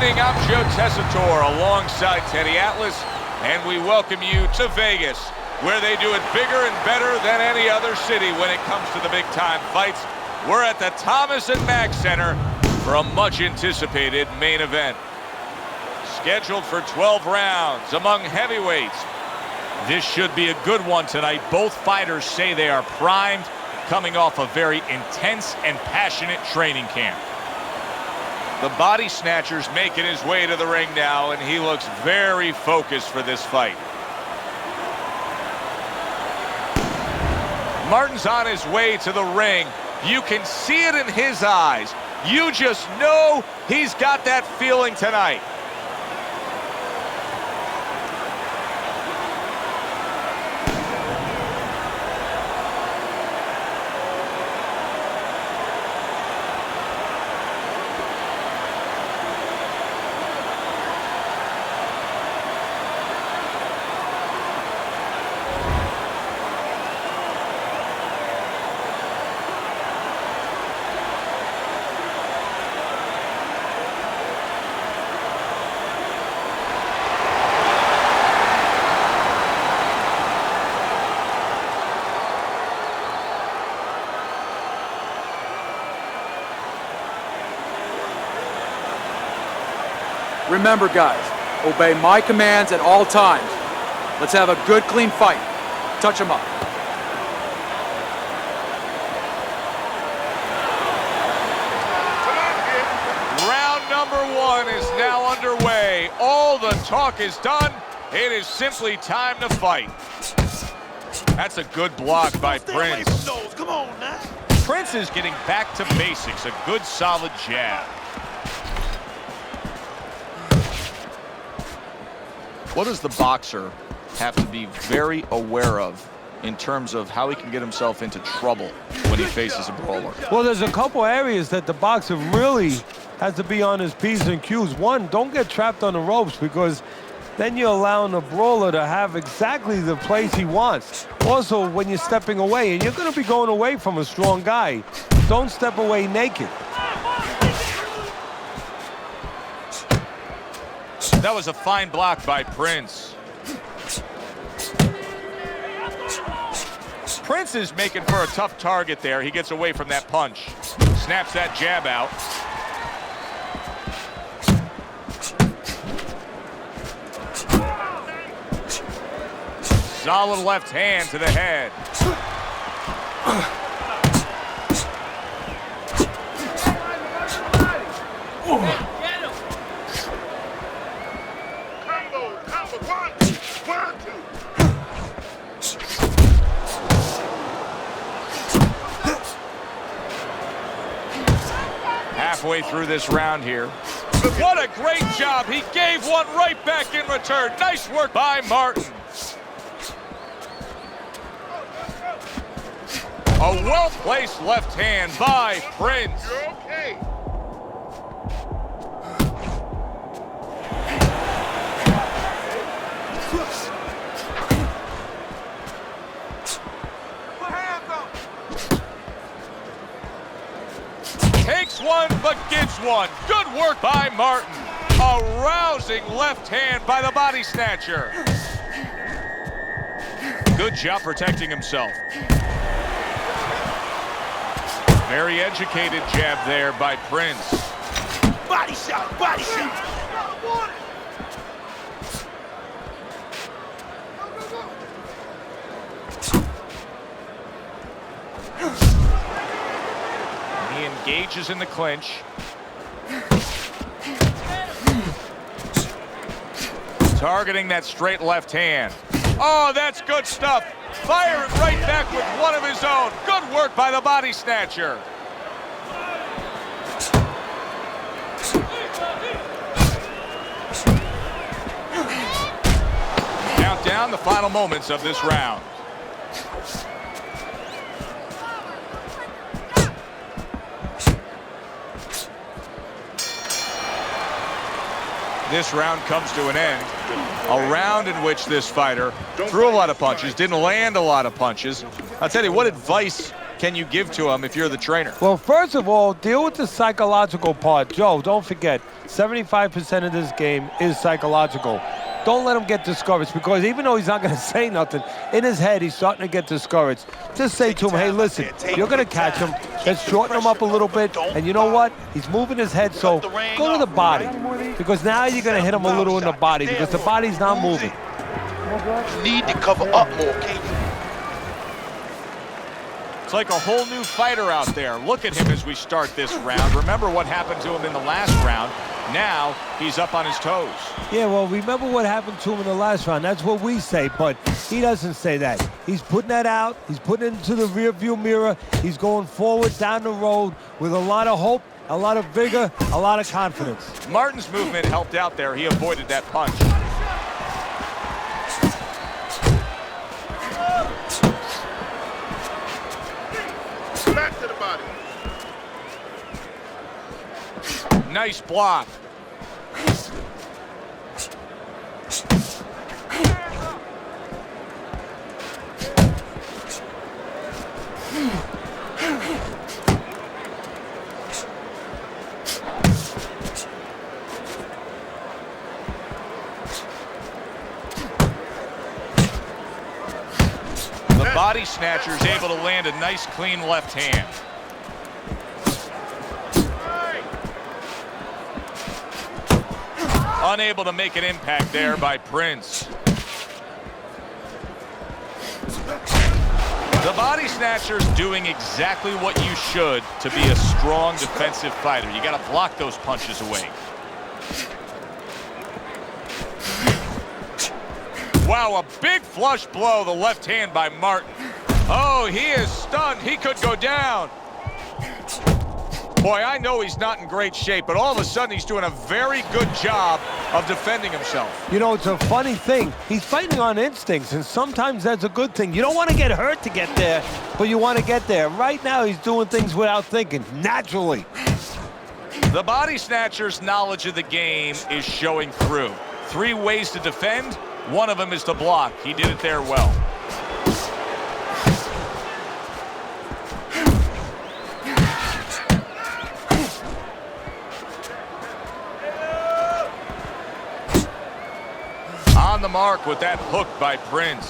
evening, I'm Joe Tessitore alongside Teddy Atlas, and we welcome you to Vegas, where they do it bigger and better than any other city when it comes to the big-time fights. We're at the Thomas & Mack Center for a much-anticipated main event. Scheduled for 12 rounds among heavyweights. This should be a good one tonight. Both fighters say they are primed, coming off a very intense and passionate training camp. The body snatcher's making his way to the ring now, and he looks very focused for this fight. Martin's on his way to the ring. You can see it in his eyes. You just know he's got that feeling tonight. Remember, guys, obey my commands at all times. Let's have a good, clean fight. Touch him up. Round number one is now underway. All the talk is done. It is simply time to fight. That's a good block by Prince. Come on now. Prince is getting back to basics. A good, solid jab. What does the boxer have to be very aware of in terms of how he can get himself into trouble when he faces a brawler? Well, there's a couple areas that the boxer really has to be on his P's and Q's. One, don't get trapped on the ropes, because then you're allowing the brawler to have exactly the place he wants. Also, when you're stepping away, and you're going to be going away from a strong guy, don't step away naked. That was a fine block by Prince. Prince is making for a tough target there. He gets away from that punch. Snaps that jab out. Solid left hand to the head. Halfway through this round here. What a great job. He gave one right back in return. Nice work by Martin. A well-placed left hand by Prince. You're okay. Takes one, but gives one. Good work by Martin. A rousing left hand by the body snatcher. Good job protecting himself. Very educated jab there by Prince. Body shot, body shot. He engages in the clinch. Targeting that straight left hand. Oh, that's good stuff. Firing right back with one of his own. Good work by the body snatcher. Count down the final moments of this round. This round comes to an end. A round in which this fighter threw a lot of punches, didn't land a lot of punches. I'll tell you, what advice can you give to him if you're the trainer? Well, first of all, deal with the psychological part. Joe, don't forget, 75% of this game is psychological. Don't let him get discouraged, because even though he's not going to say nothing, in his head, he's starting to get discouraged. Just say to him, hey, listen, you're going to catch him. Let's shorten him up a little bit. And you know what? He's moving his head, so go to the body. Because now you're going to hit him a little in the body, because the body's not moving. You need to cover up more, can't you? It's like a whole new fighter out there. Look at him as we start this round. Remember what happened to him in the last round. Now he's up on his toes. Yeah, well, remember what happened to him in the last round. That's what we say, but he doesn't say that. He's putting that out. He's putting it into the rearview mirror. He's going forward down the road with a lot of hope, a lot of vigor, a lot of confidence. Martin's movement helped out there. He avoided that punch. Back to the body. Nice block. The body snatcher is able to land a nice, clean left hand. Unable to make an impact there by Prince. The body snatcher's doing exactly what you should to be a strong defensive fighter. You got to block those punches away. Wow, a big flush blow, the left hand by Martin. Oh, he is stunned. He could go down. Boy, I know he's not in great shape, but all of a sudden he's doing a very good job of defending himself. You know, it's a funny thing. He's fighting on instincts, and sometimes that's a good thing. You don't want to get hurt to get there, but you want to get there. Right now, he's doing things without thinking, naturally. The body snatcher's knowledge of the game is showing through. 3 ways to defend. One of them is to block. He did it there well. On the mark with that hook by Prince.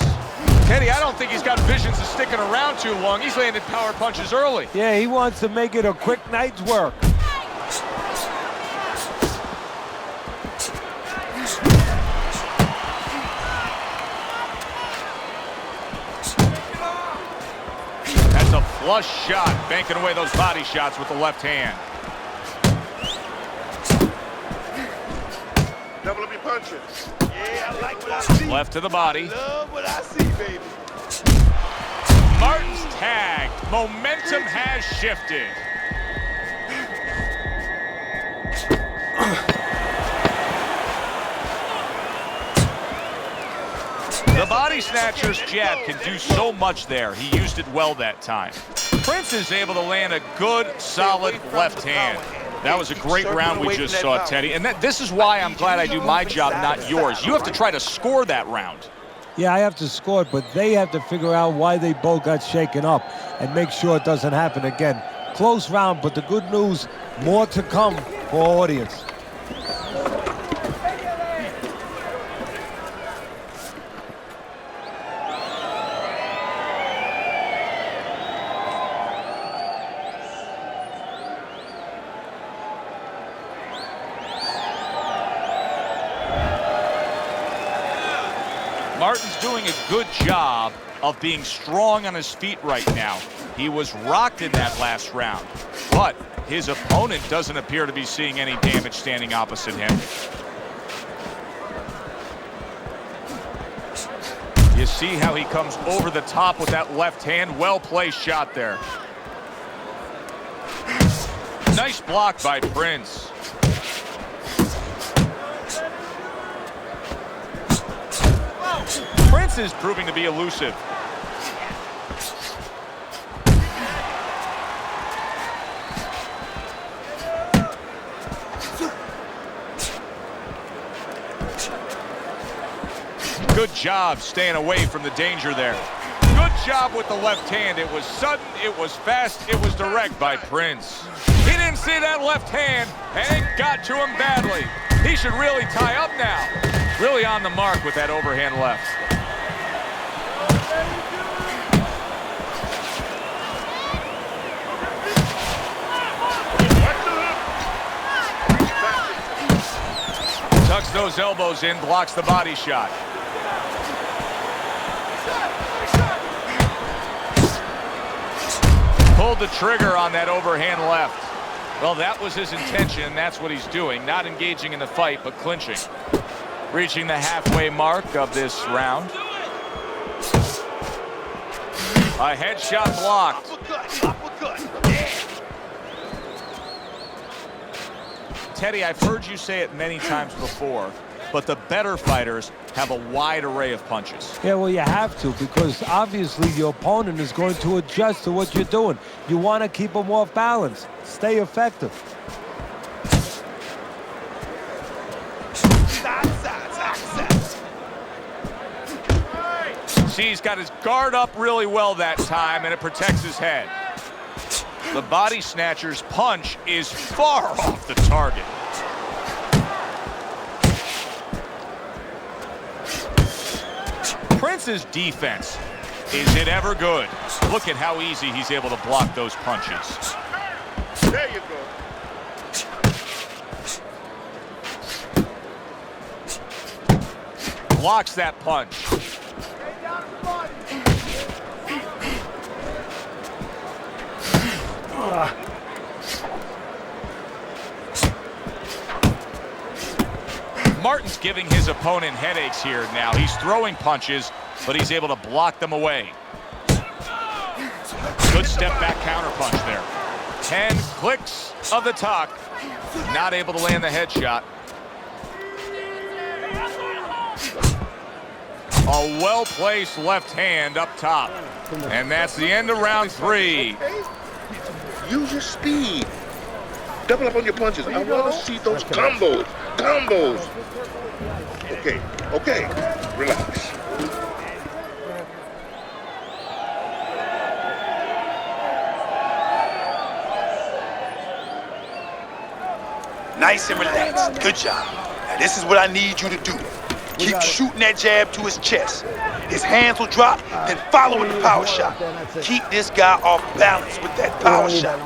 Teddy, I don't think he's got visions of sticking around too long. He's landed power punches early. Yeah, he wants to make it a quick night's work. That's a flush shot, banking away those body shots with the left hand. Double up your punches. Yeah, I like what I see. Left to the body. Love what I see, baby. Martin's tagged. Momentum has shifted. The body snatcher's jab can do so much there. He used it well that time. Prince is able to land a good, solid left hand. That was a great round we just saw, Teddy. And this is why I'm glad I do my job, not yours. You have to try to score that round. Yeah, I have to score it, but they have to figure out why they both got shaken up and make sure it doesn't happen again. Close round, but the good news, more to come for our audience. Martin's doing a good job of being strong on his feet right now. He was rocked in that last round, but his opponent doesn't appear to be seeing any damage standing opposite him. You see how he comes over the top with that left hand. Well-placed shot there. Nice block by Prince. Prince is proving to be elusive. Good job staying away from the danger there. Good job with the left hand. It was sudden, it was fast, it was direct by Prince. He didn't see that left hand, and it got to him badly. He should really tie up now. Really on the mark with that overhand left. Tucks those elbows in, blocks the body shot. Pulled the trigger on that overhand left. Well, that was his intention. That's what he's doing. Not engaging in the fight, but clinching. Reaching the halfway mark of this round. A headshot blocked. Teddy, I've heard you say it many times before, but the better fighters have a wide array of punches. Yeah, well, you have to, because obviously your opponent is going to adjust to what you're doing. You want to keep them off balance. Stay effective. See, he's got his guard up really well that time, and it protects his head. The body snatcher's punch is far off the target. Prince's defense, is it ever good? Look at how easy he's able to block those punches. There you go. Blocks that punch. Martin's giving his opponent headaches here now. He's throwing punches, but he's able to block them away. Good step back counter punch there. 10 clicks of the tuck. Not able to land the headshot. A well-placed left hand up top. And that's the end of round 3. Use your speed. Double up on your punches. I want to see those combos. Combos. Okay, okay. Relax. Nice and relaxed. Good job. Now this is what I need you to do. Keep shooting that jab to his chest. His hands will drop, then follow with the power shot. Keep this guy off balance with that power shot.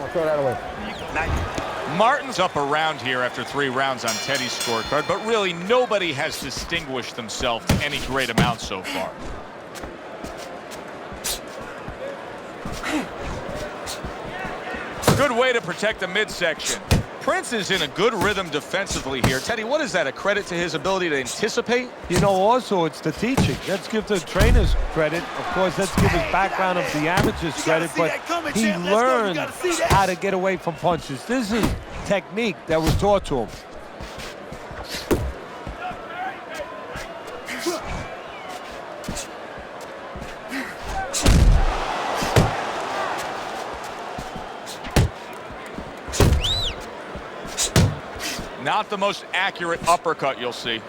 Martin's up around here after 3 rounds on Teddy's scorecard, but really nobody has distinguished themselves to any great amount so far. Good way to protect the midsection. Prince is in a good rhythm defensively here. Teddy, what is that, a credit to his ability to anticipate? You know, also, it's the teaching. Let's give the trainers credit. Of course, let's give his background of the amateurs credit, but he learned how to get away from punches. This is technique that was taught to him. Not the most accurate uppercut you'll see.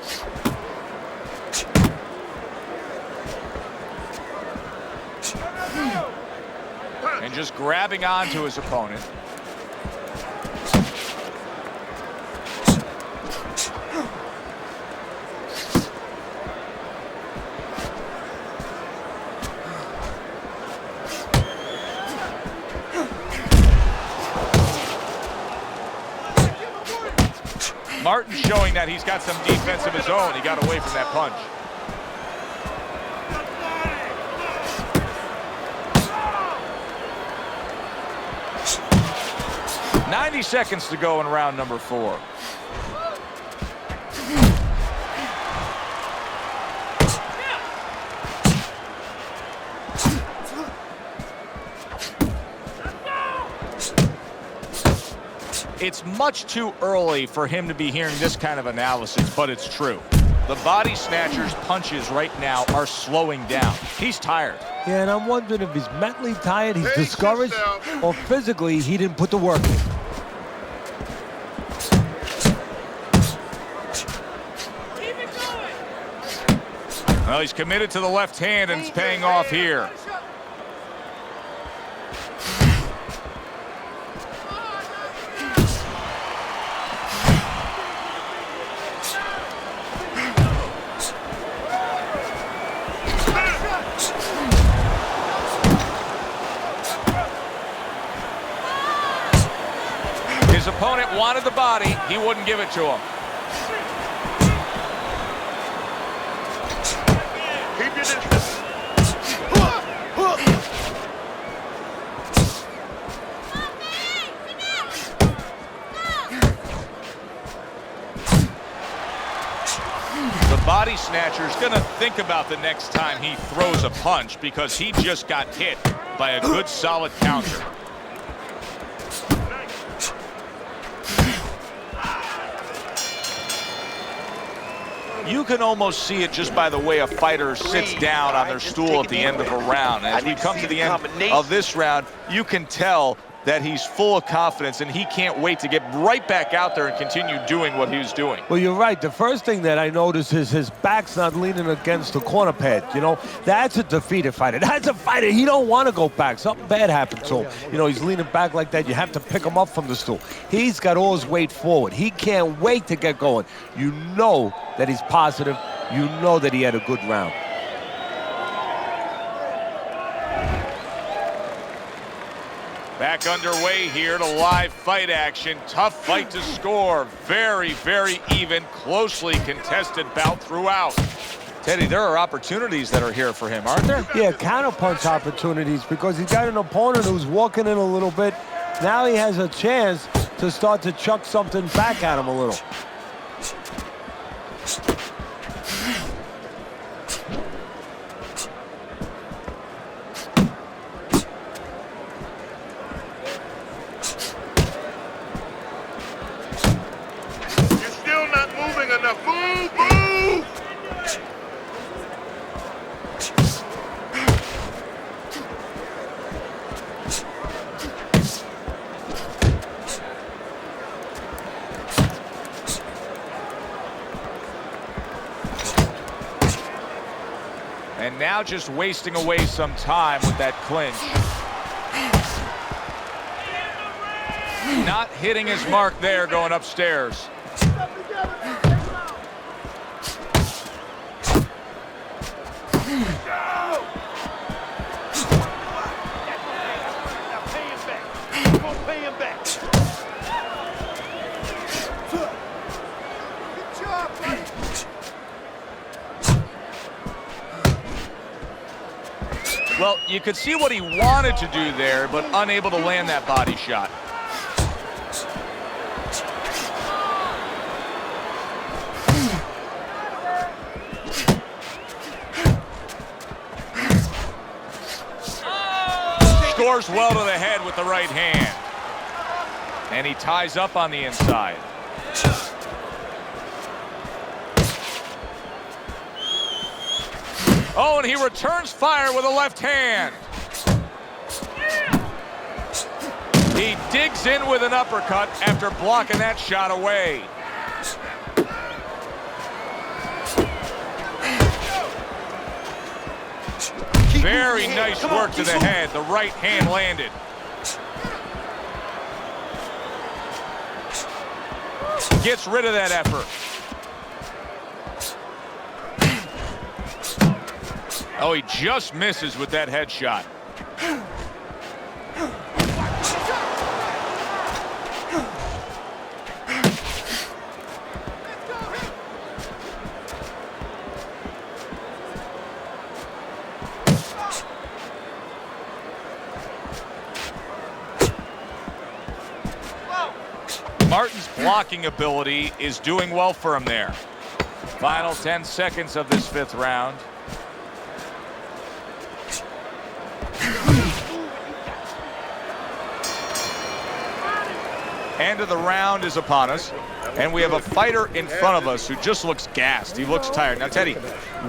And just grabbing onto his opponent. Martin showing that he's got some defense of his own. He got away from that punch. "90 seconds to go in round number 4. It's much too early for him to be hearing this kind of analysis, but it's true. The body snatcher's punches right now are slowing down. He's tired. Yeah, and I'm wondering if he's mentally tired, he's discouraged, or physically he didn't put the work in. Well, he's committed to the left hand, and it's paying off here. opponent wanted the body, he wouldn't give it to him. Keep your distance. The body snatcher's gonna think about the next time he throws a punch because he just got hit by a good solid counter. You can almost see it just by the way a fighter sits down on their stool at the end of a round. As we come to the end of this round, you can tell that he's full of confidence and he can't wait to get right back out there and continue doing what he was doing. Well, you're right. The first thing that I noticed is his back's not leaning against the corner pad. You know, that's a defeated fighter. That's a fighter. He don't want to go back. Something bad happened to him. You know, he's leaning back like that. You have to pick him up from the stool. He's got all his weight forward. He can't wait to get going. You know that he's positive. You know that he had a good round. Back underway here to live fight action. Tough fight to score. Very, very even, closely contested bout throughout. Teddy, there are opportunities that are here for him, aren't there? Yeah, counterpunch opportunities because he's got an opponent who's walking in a little bit. Now he has a chance to start to chuck something back at him a little. And now just wasting away some time with that clinch. Not hitting his mark there going upstairs. Well, you could see what he wanted to do there, but unable to land that body shot. Scores well to the head with the right hand. And he ties up on the inside. Oh, and he returns fire with a left hand. He digs in with an uppercut after blocking that shot away. Very nice work to the head. The right hand landed. Gets rid of that effort. Oh, he just misses with that headshot. Martin's blocking ability is doing well for him there. Final 10 seconds of this fifth round. End of the round is upon us, and we have a fighter in front of us who just looks gassed. He looks tired. Now, Teddy,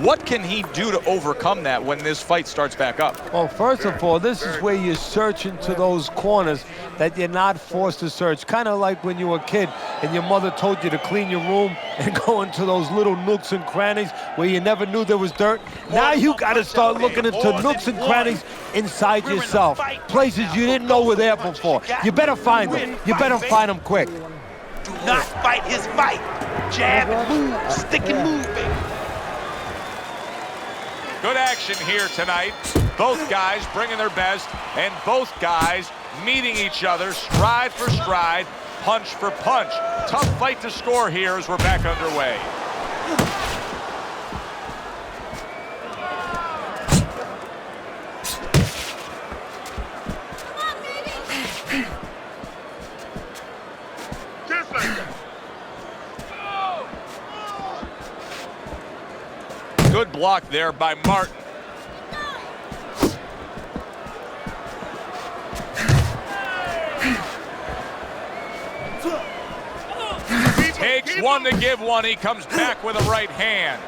what can he do to overcome that when this fight starts back up? Well, first of all, this is where you search into those corners that you're not forced to search. Kind of like when you were a kid and your mother told you to clean your room and go into those little nooks and crannies where you never knew there was dirt. Now you got to start looking into nooks and crannies inside yourself. Places you didn't know were there before. You better find them. You better find them quick. Do not fight his fight. Jab and move, stick and move, baby. Good action here tonight. Both guys bringing their best, and both guys meeting each other stride for stride. punch for punch. Tough fight to score here as we're back underway. Just like that. Good block there by Martin. Takes one to give one. He comes back with a right hand.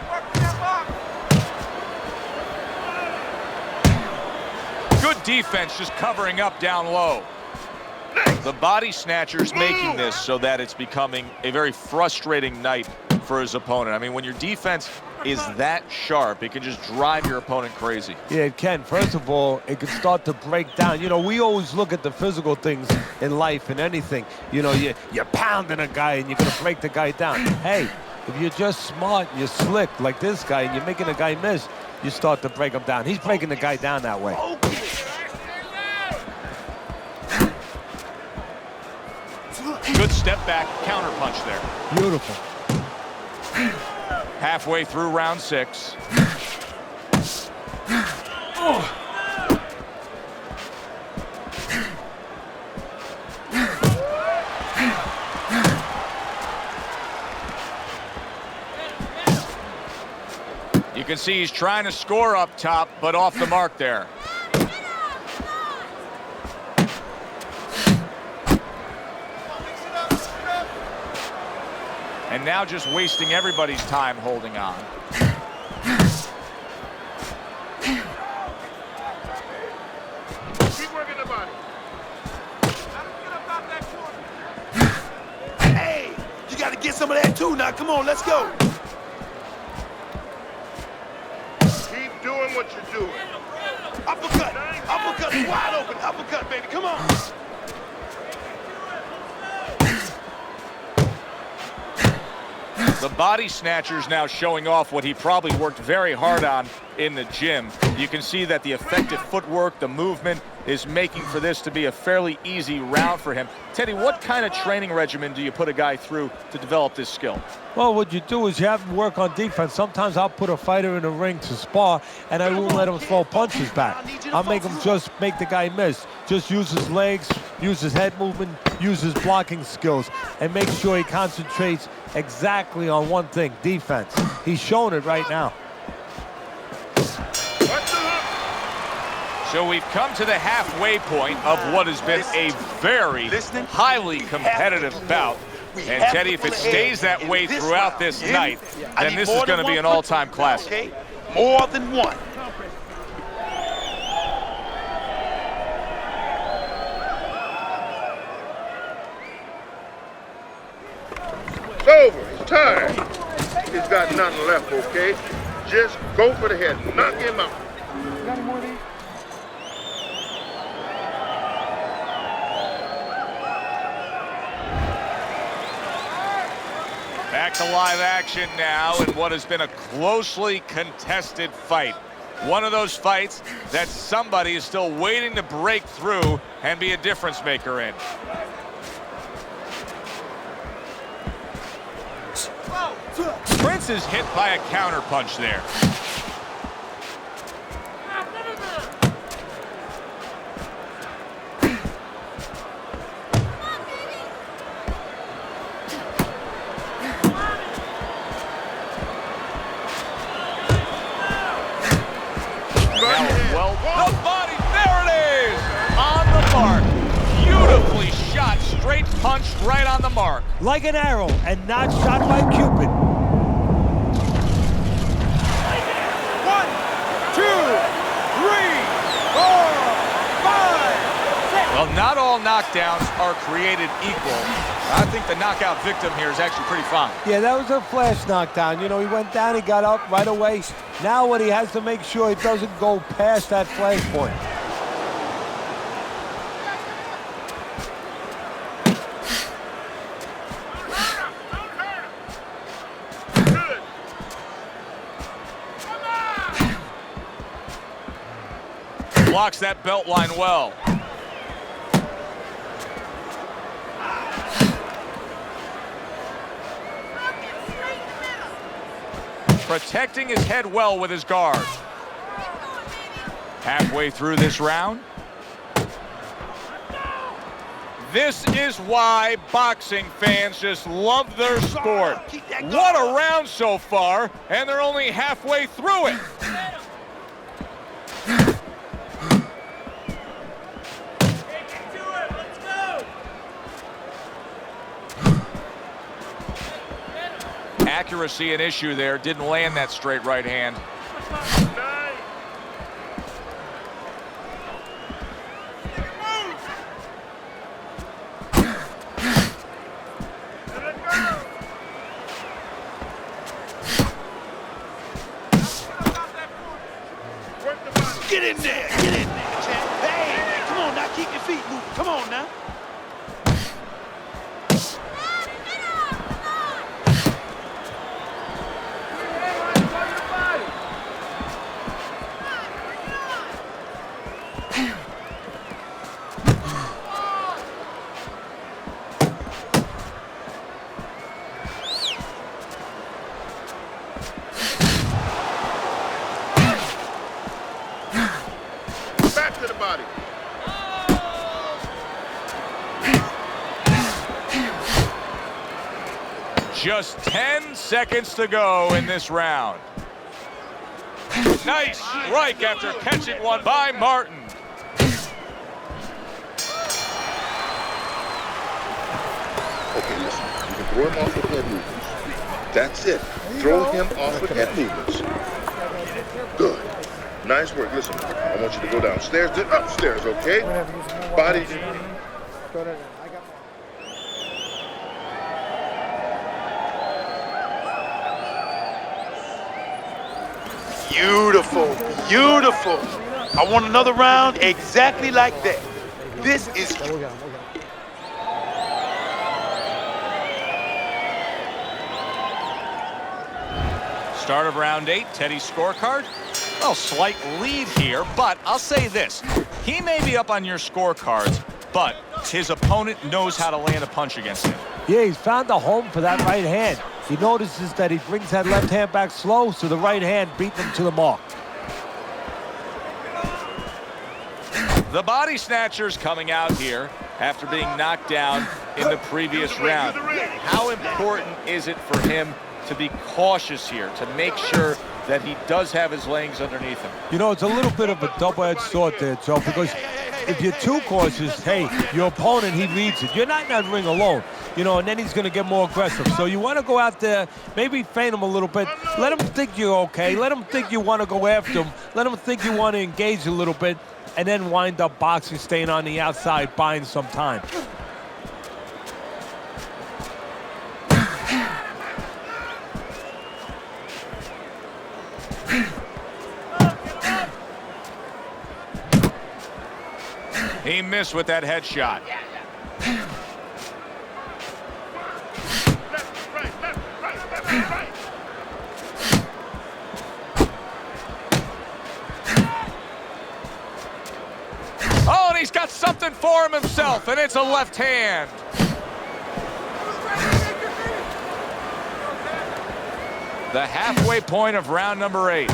Good defense, just covering up down low. The body snatcher's making this so that it's becoming a very frustrating night for his opponent. I mean, when your defense is that sharp, it can just drive your opponent crazy. Yeah, it can. First of all, it can start to break down. You know, we always look at the physical things in life and anything. You know, you're pounding a guy and you're going to break the guy down. Hey, if you're just smart and you're slick like this guy and you're making a guy miss, you start to break him down. He's breaking the guy down that way. Good step back, counter punch there. Beautiful. Halfway through round 6. You can see he's trying to score up top, but off the mark there. And now just wasting everybody's time holding on. Keep working the body. Hey, you got to get some of that too now. Come on, let's go. Keep doing what you're doing. Uppercut. Uppercut is wide open. Uppercut, baby. Come on. The body snatcher's now showing off what he probably worked very hard on in the gym. You can see that the effective footwork, the movement, is making for this to be a fairly easy round for him. Teddy, what kind of training regimen do you put a guy through to develop this skill? Well, what you do is you have him work on defense. Sometimes I'll put a fighter in the ring to spar, and I won't let him throw punches back. I'll make him just make the guy miss. Just use his legs, use his head movement, use his blocking skills, and make sure he concentrates exactly on one thing, defense. He's showing it right now. So we've come to the halfway point of what has been a very highly competitive bout. And Teddy, if it stays that way throughout this night, then this is going to be an all-time classic. Okay? More than one. It's over. It's time. He's got nothing left, okay? Just go for the head. Knock him out. Back to live action now in what has been a closely contested fight. One of those fights that somebody is still waiting to break through and be a difference maker in. Prince is hit by a counter punch there. Well, the body, there it is! On the mark. Beautifully shot, straight punch right on the mark. Like an arrow and not shot by Cupid. 1, 2, 3, 4, 5, 6. Well, not all knockdowns are created equal. I think the knockout victim here is actually pretty fine. Yeah, that was a flash knockdown. You know, he went down, he got up right away. Now what he has to make sure he doesn't go past that flash point. Blocks that belt line well. protecting his head well with his guard. Halfway through this round. This is why boxing fans just love their sport. What a round so far, and they're only halfway through it. Accuracy an issue there, didn't land that straight right hand. Get in there, champ. Hey, man, come on now, keep your feet moving. Come on now. To the body. Just 10 seconds to go in this round. Nice strike after catching one by Martin. Okay, listen. You can throw him off with head movements. That's it. Throw him off with head movements. Good. Nice work. Listen, I want you to go downstairs, then upstairs, okay? Body. Beautiful, beautiful. I want another round exactly like that. This is... Start of round 8, Teddy's scorecard. Well, slight lead here, but I'll say this. He may be up on your scorecards, but his opponent knows how to land a punch against him. Yeah, he's found a home for that right hand. He notices that he brings that left hand back slow, so the right hand beat him to the mark. The body snatcher's coming out here after being knocked down in the previous round. How important is it for him to be cautious here, to make sure that he does have his legs underneath him? You know, it's a little bit of a double-edged sword there, Joe, because if you're too cautious, hey, your opponent, he reads it. You're not in that ring alone, you know, and then he's going to get more aggressive. So you want to go out there, maybe feint him a little bit. Let him think you're okay. Let him think you want to go after him. Let him think you want to engage a little bit, and then wind up boxing, staying on the outside, buying some time. He missed with that headshot. Oh, and he's got something for him himself, and it's a left hand. The halfway point of round number 8.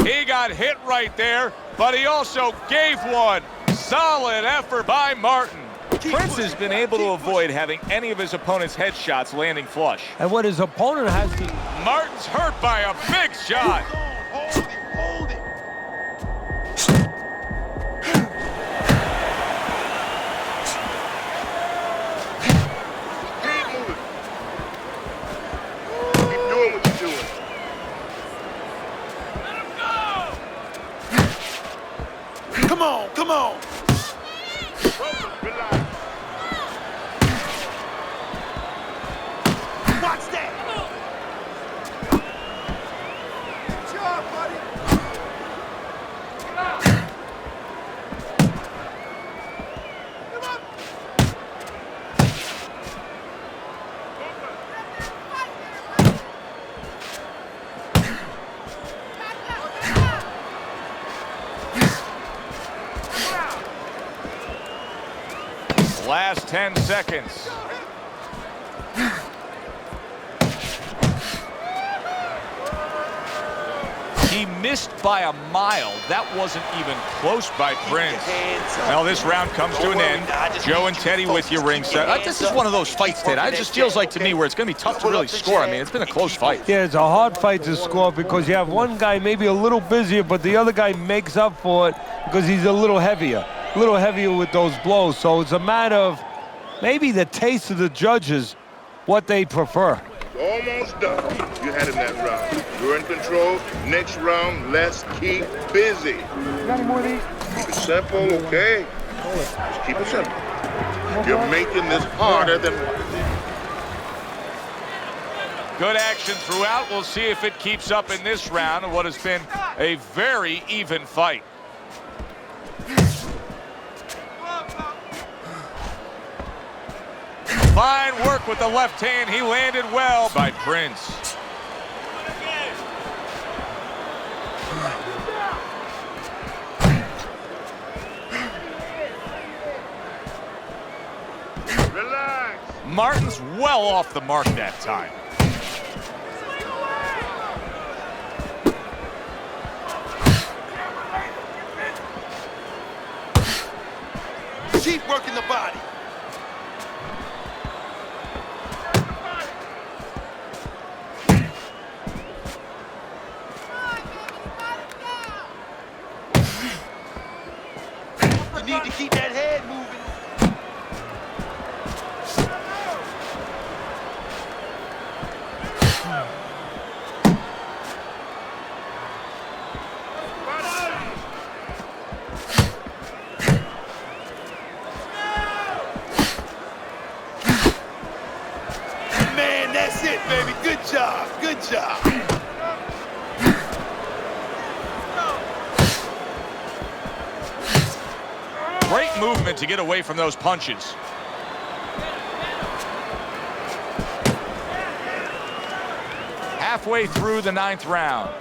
He got hit right there, but he also gave one. Solid effort by Martin. Prince has been able to avoid having any of his opponent's headshots landing flush. And what his opponent has to... Martin's hurt by a big shot. Hold it. Keep moving. Keep doing what you're doing. Come on, come on. Relax. Watch that. Good job, buddy. Last 10 seconds. He missed by a mile. That wasn't even close by Prince. Now this round comes to an end. Joe and Teddy with you ringside. This is one of those fights, Ted. It just feels like to me where it's going to be tough to really score. I mean, it's been a close fight. Yeah, it's a hard fight to score because you have one guy maybe a little busier, but the other guy makes up for it because he's a little heavier with those blows. So it's a matter of maybe the taste of the judges, what they prefer. Almost done. You had him that round. You're in control. Next round, let's keep busy. Got any more of these? Keep it simple, okay? Just keep it simple. You're making this harder than... Good action throughout. We'll see if it keeps up in this round of what has been a very even fight. Fine work with the left hand. He landed well by Prince. Relax. Martin's well off the mark that time. Keep working the body. You need to keep that head moving. Man, that's it, baby. Good job. Good job. Great movement to get away from those punches. Halfway through the 9th round.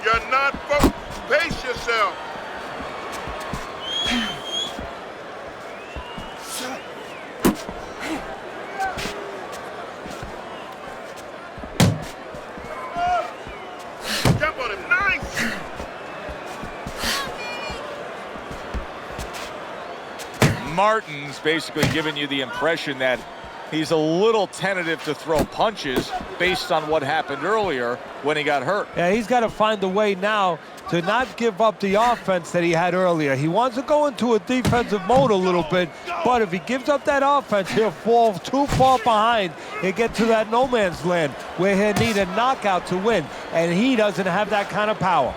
You're not focused. Pace yourself. Jump on him. Nice. Martin's basically giving you the impression that he's a little tentative to throw punches based on what happened earlier when he got hurt. Yeah, he's got to find a way now to not give up the offense that he had earlier. He wants to go into a defensive mode a little bit, but if he gives up that offense, he'll fall too far behind and get to that no man's land where he'll need a knockout to win, and he doesn't have that kind of power.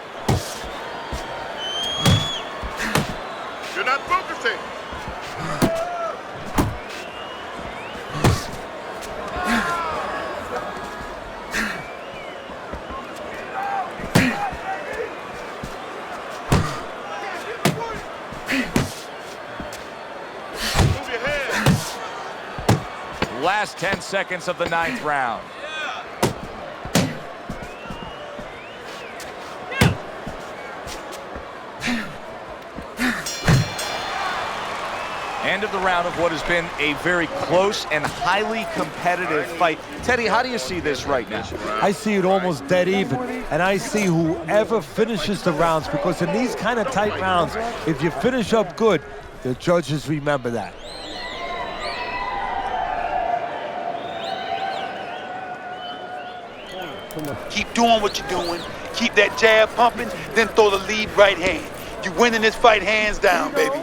You're not focusing. Move your head. Last 10 seconds of the 9th round. End of the round of what has been a very close and highly competitive fight. Teddy, how do you see this right now? I see it almost dead even, and I see whoever finishes the rounds, because in these kind of tight rounds, if you finish up good, the judges remember that. Keep doing what you're doing. Keep that jab pumping, then throw the lead right hand. You're winning this fight hands down, baby.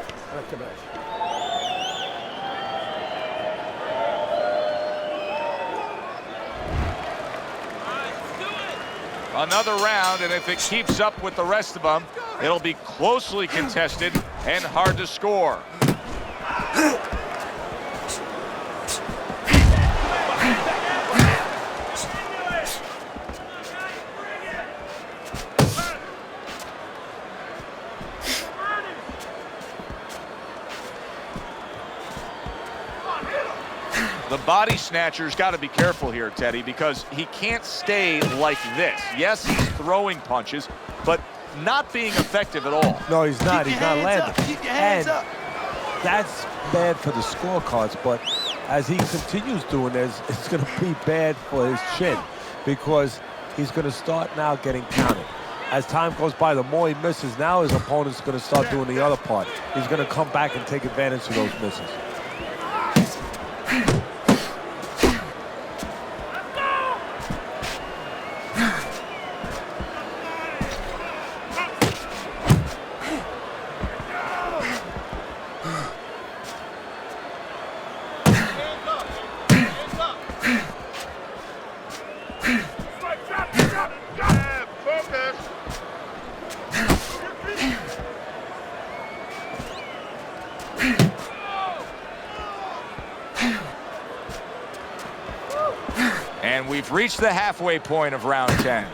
Another round, and if it keeps up with the rest of them, it'll be closely contested and hard to score. The body snatcher's got to be careful here, Teddy, because he can't stay like this. Yes, he's throwing punches, but not being effective at all. No, he's not. He's not landing. Keep your hands up. That's bad for the scorecards, but as he continues doing this, it's going to be bad for his chin because he's going to start now getting counted. As time goes by, the more he misses, now his opponent's going to start doing the other part. He's going to come back and take advantage of those misses. And we've reached the halfway point of round 10.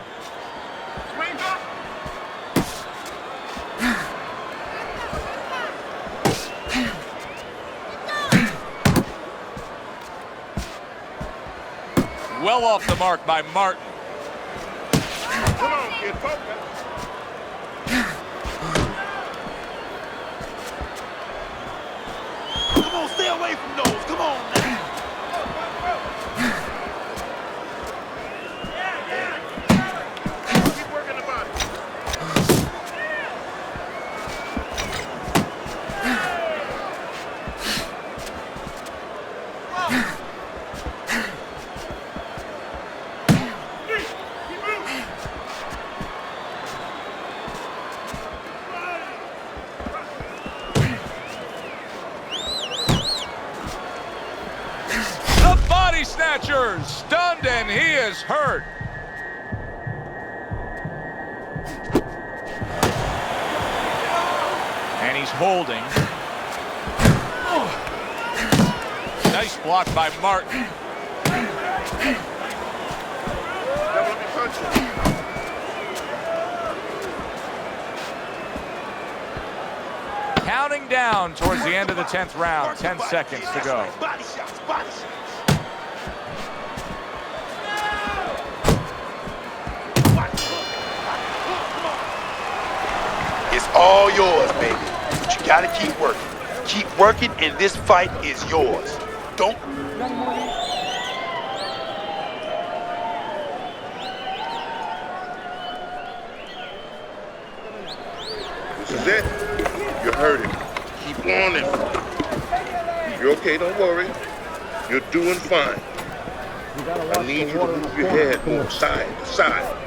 Well off the mark by Martin. Come on, kid, focus. Come on, stay away from those. Come on, man. Keep working the body. The body snatcher stunned and he is hurt. And he's holding. Nice block by Martin. Double me punches. Counting down towards the end of the 10th round. Work the 10 body. seconds to That's go. right. Body shots, body shots. It's all yours, baby. But you gotta keep working. Keep working, and this fight is yours. Don't. This is it. You heard it. Keep on it. You're okay, don't worry. You're doing fine. I need you to move your head more side to side.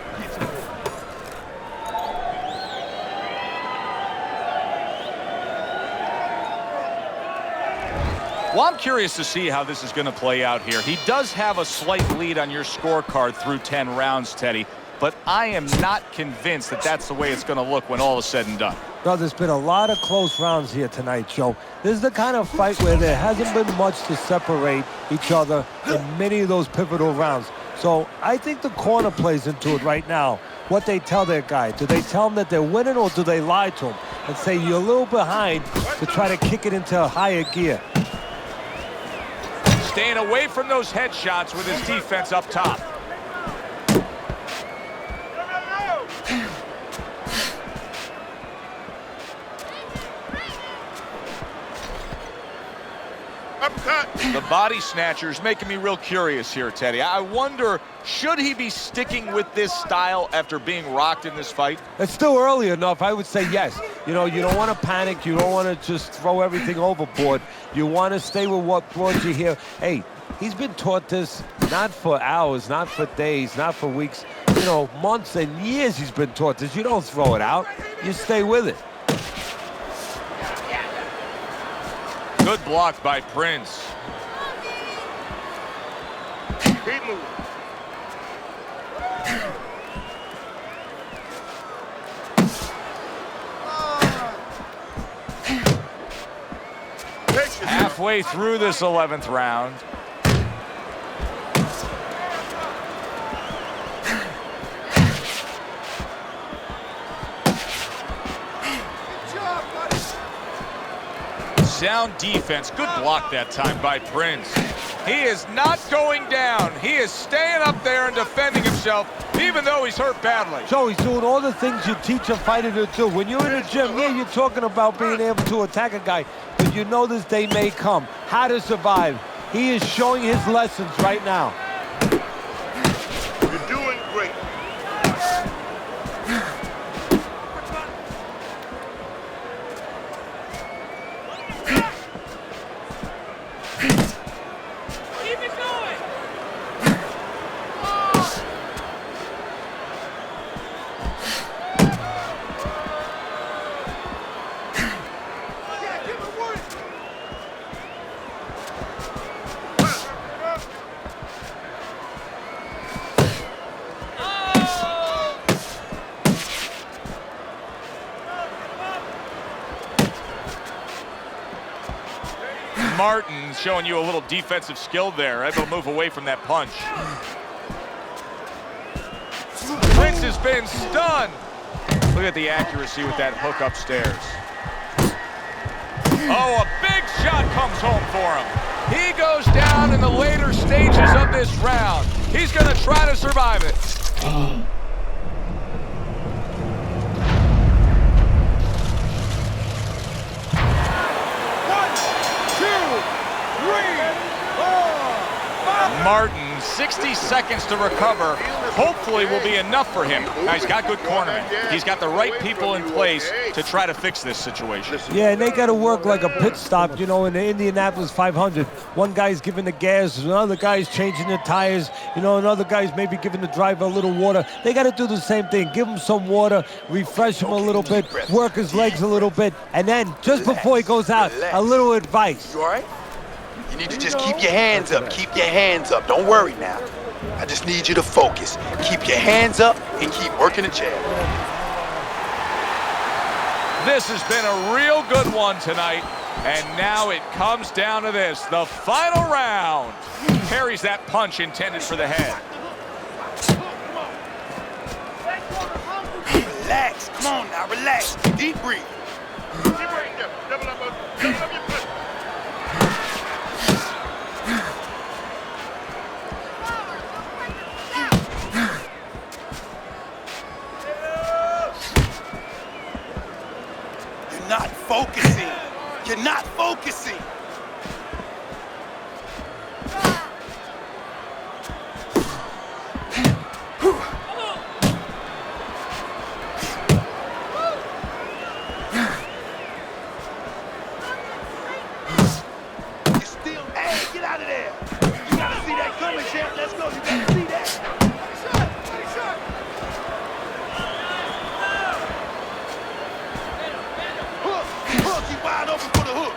Well, I'm curious to see how this is going to play out here. He does have a slight lead on your scorecard through 10 rounds, Teddy, but I am not convinced that that's the way it's going to look when all is said and done. No, there's been a lot of close rounds here tonight, Joe. This is the kind of fight where there hasn't been much to separate each other in many of those pivotal rounds. So I think the corner plays into it right now. What they tell their guy. Do they tell him that they're winning, or do they lie to him and say you're a little behind to try to kick it into a higher gear? Staying away from those headshots with his defense up top. Uppercut. The body snatcher's making me real curious here, Teddy. I wonder, should he be sticking with this style after being rocked in this fight? It's still early enough. I would say yes. You know, you don't want to panic. You don't want to just throw everything overboard. You want to stay with what brought you here. Hey, he's been taught this not for hours, not for days, not for weeks. You know, months and years he's been taught this. You don't throw it out. You stay with it. Good block by Prince. Keep moving. Halfway through this 11th round. Sound defense. Good block that time by Prince. He is not going down. He is staying up there and defending himself, even though he's hurt badly. So he's doing all the things you teach a fighter to do. When you're in the gym, yeah, you're talking about being able to attack a guy, but you know this day may come. How to survive. He is showing his lessons right now. You're doing great. Martin showing you a little defensive skill there, able to move away from that punch. Prince has been stunned. Look at the accuracy with that hook upstairs. Oh, a big shot comes home for him. He goes down in the later stages of this round. He's going to try to survive it. Martin, 60 seconds to recover, hopefully will be enough for him. Now, he's got good cornering. He's got the right people in place to try to fix this situation. Yeah, and they got to work like a pit stop, you know, in the Indianapolis 500. One guy's giving the gas, another guy's changing the tires, you know, another guy's maybe giving the driver a little water. They got to do the same thing. Give him some water, refresh him a little bit, work his legs a little bit, and then just before he goes out, a little advice. You all right? You need to just keep your hands up. Keep your hands up. Don't worry now. I just need you to focus. Keep your hands up and keep working the jab. This has been a real good one tonight, and now it comes down to this, the final round. Parries that punch intended for the head. Relax. Come on now, relax. Deep breathe. Keep breathing, double up your foot. You're not focusing. You're not focusing. Hey, get out of there. You gotta see that coming, champ. Let's go. You gotta see that. Hook, he wide open for the hook.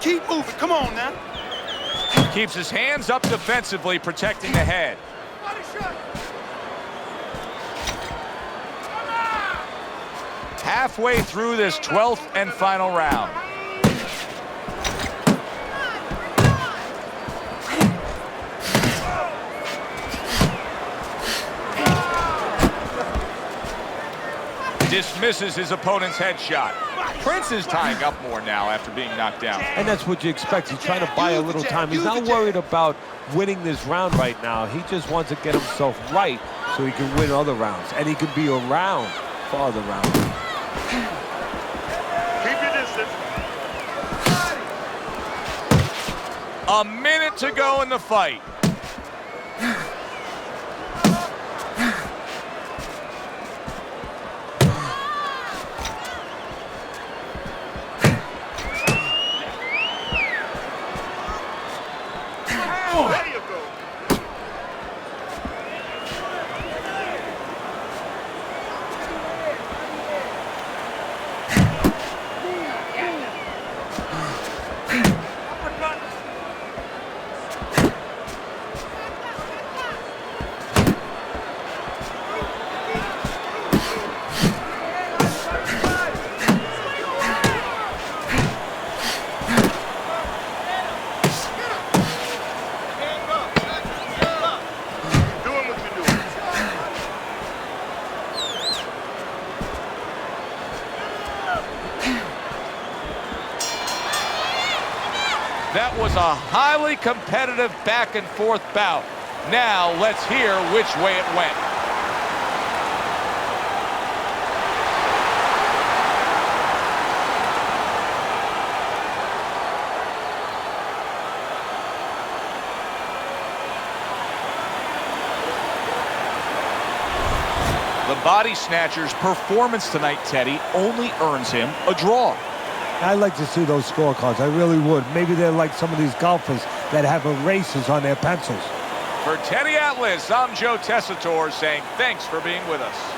Keep moving, come on now. Keeps his hands up defensively, protecting the head. Halfway through this 12th and final round. Dismisses his opponent's headshot. Prince is tying up more now after being knocked down. And that's what you expect. He's trying to buy a little time. He's not worried about winning this round right now. He just wants to get himself right so he can win other rounds. And he can be around for other rounds. Keep your distance. A minute to go in the fight. There you go. highly competitive back-and-forth bout. Now let's hear which way it went. The body snatcher's performance tonight, Teddy, only earns him a draw. I'd like to see those scorecards. I really would. Maybe they're like some of these golfers that have erasers on their pencils. For Teddy Atlas, I'm Joe Tessitore saying thanks for being with us.